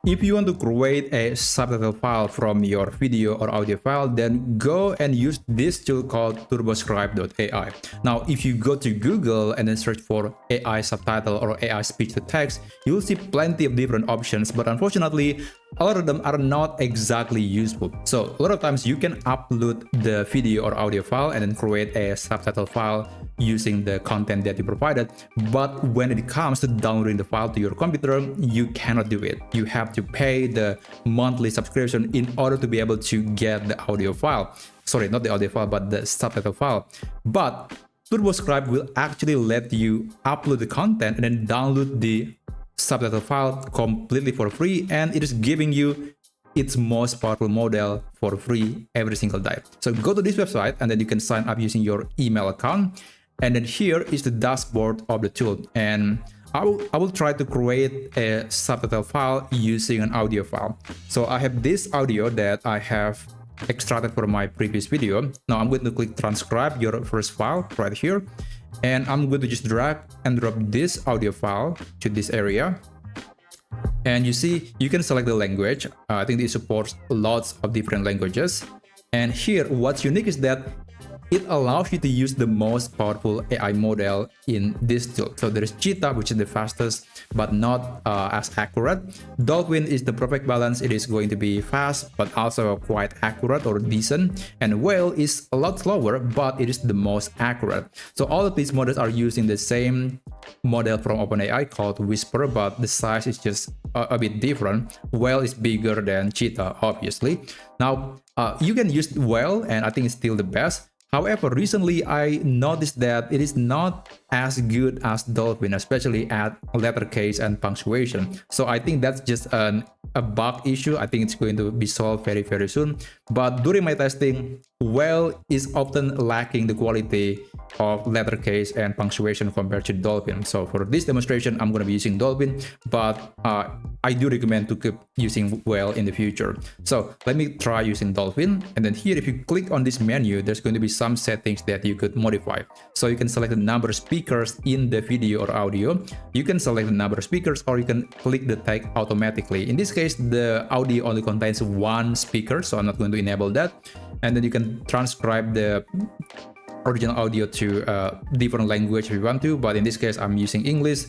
if you want to create a subtitle file from your video or audio file, then go and use this tool called turboscribe.ai. Now, if you go to Google and then search for AI subtitle or AI speech to text, you'll see plenty of different options, but unfortunately, a lot of them are not exactly useful. So a lot of times you can upload the video or audio file and then create a subtitle file using the content that you provided. But when it comes to downloading the file to your computer, you cannot do it. You have to pay the monthly subscription in order to be able to get the audio file. Sorry, not the audio file, but the subtitle file. But TurboScribe will actually let you upload the content and then download the subtitle file completely for free, and it is giving you its most powerful model for free every single day. So go to this website and then you can sign up using your email account, and then here is the dashboard of the tool. And I will try to create a subtitle file using an audio file. So I have this audio that I have extracted from my previous video. Now I'm going to click transcribe your first file right here, and I'm going to just drag and drop this audio file to this area. And you see, you can select the language. I think it supports lots of different languages. And here, what's unique is that it allows you to use the most powerful AI model in this tool. So there is Cheetah, which is the fastest, but not as accurate. Dolphin is the perfect balance. It is going to be fast, but also quite accurate or decent. And Whale is a lot slower, but it is the most accurate. So all of these models are using the same model from OpenAI called Wispr, but the size is just a bit different. Whale is bigger than Cheetah, obviously. Now, you can use Whale, and I think it's still the best. However, recently I noticed that it is not as good as Dolphin, especially at letter case and punctuation. So I think that's just a bug issue. I think it's going to be solved very, very soon. But during my testing, Whale is often lacking the quality of letter case and punctuation compared to Dolphin. So for this demonstration, I'm going to be using Dolphin, but I do recommend to keep using Whale in the future. So let me try using Dolphin. And then here, if you click on this menu, there's going to be some settings that you could modify. So you can select the number of speakers in the video or audio. You can select the number of speakers, or you can click the tag automatically. In this case, the audio only contains one speaker, so I'm not going to enable that. And then you can transcribe the original audio to different language if you want to, but in this case I'm using English.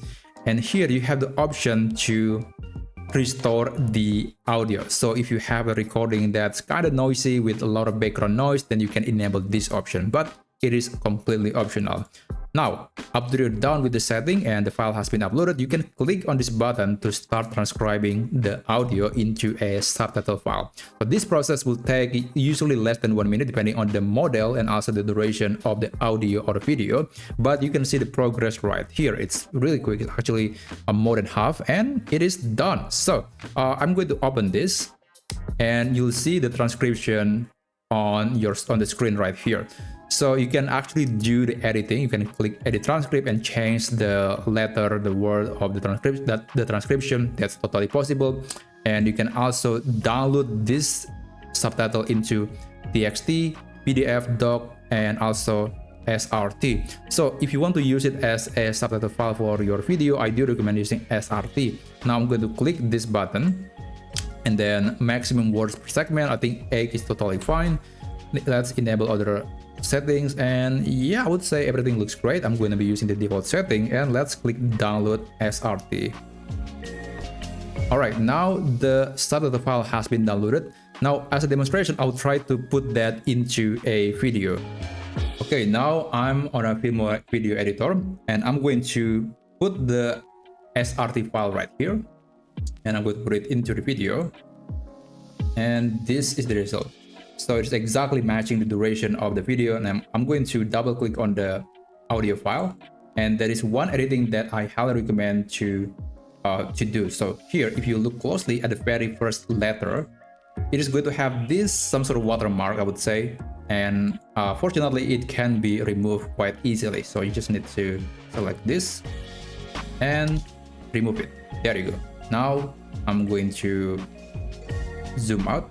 And here you have the option to restore the audio. So if you have a recording that's kind of noisy with a lot of background noise, then you can enable this option, but it is completely optional. Now, after you're done with the setting and the file has been uploaded, you can click on this button to start transcribing the audio into a subtitle file. But this process will take usually less than 1 minute, depending on the model and also the duration of the audio or video. But you can see the progress right here. It's really quick. It's actually more than half, and it is done. So I'm going to open this, and you'll see the transcription on the screen right here. So you can actually do the editing. You can click edit transcript and change the letter, the word of the transcription. That's totally possible. And you can also download this subtitle into TXT, PDF, doc, and also SRT. So if you want to use it as a subtitle file for your video, I do recommend using SRT. Now I'm going to click this button, and then maximum words per segment. I think 8 is totally fine. Let's enable other settings, and yeah, I would say everything looks great. I'm going to be using the default setting, and let's click download SRT. All right, now the subtitle file has been downloaded. Now, as a demonstration, I'll try to put that into a video. Okay, now I'm on a video editor, and I'm going to put the SRT file right here, and I'm going to put it into the video, and this is the result. So it's exactly matching the duration of the video, and I'm going to double click on the audio file, and there is one editing that I highly recommend to do. So here, if you look closely at the very first letter, it is going to have this some sort of watermark, I would say, and fortunately it can be removed quite easily. So you just need to select this and remove it. There you go. Now I'm going to zoom out,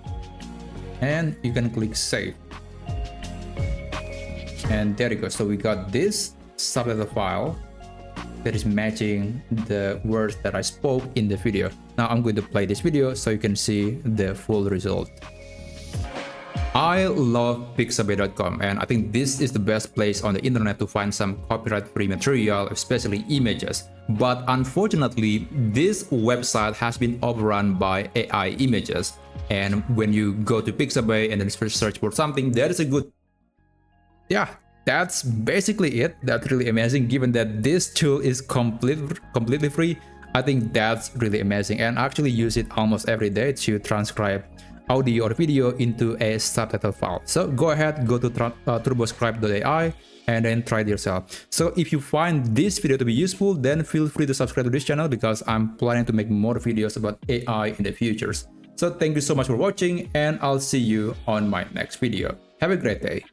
and you can click save, and there you go. So we got this subtitle file that is matching the words that I spoke in the video. Now I'm going to play this video so you can see the full result. I love Pixabay.com, and I think this is the best place on the internet to find some copyright-free material, especially images. But unfortunately, this website has been overrun by AI images. And when you go to Pixabay and then search for something, there is a good... Yeah, that's basically it. That's really amazing. Given that this tool is completely free, I think that's really amazing. And I actually use it almost every day to transcribe audio or video into a subtitle file. So go ahead, go to turboscribe.ai and then try it yourself. So if you find this video to be useful, then feel free to subscribe to this channel because I'm planning to make more videos about AI in the future. So thank you so much for watching, and I'll see you on my next video. Have a great day.